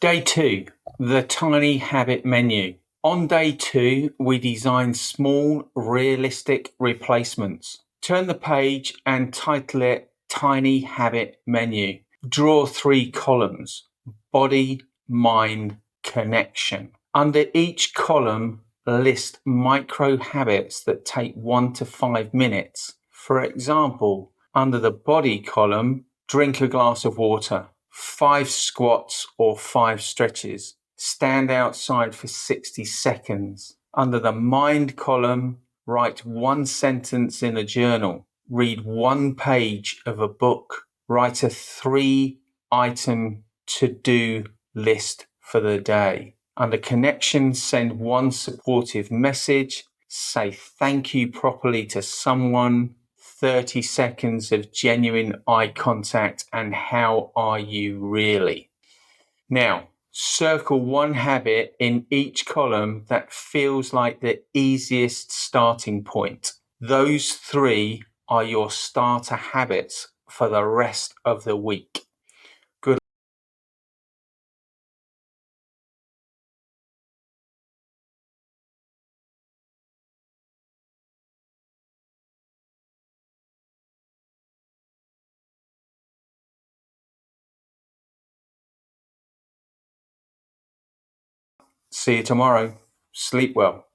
Day 2, the tiny habit menu. On day 2, we design small, realistic replacements. Turn the page and title it Tiny Habit Menu. Draw 3 columns: body, mind, connection. Under each column, list micro habits that take 1 to 5 minutes. For example, under the body column, drink a glass of water, 5 squats or 5 stretches, stand outside for 60 seconds. Under the mind column, write 1 sentence in a journal, read 1 page of a book, write a 3-item to-do list for the day. Under connection, send 1 supportive message, say thank you properly to someone, 30 seconds of genuine eye contact, and how are you really? Now, circle 1 habit in each column that feels like the easiest starting point. Those 3 are your starter habits for the rest of the week. Good. See you tomorrow. Sleep well.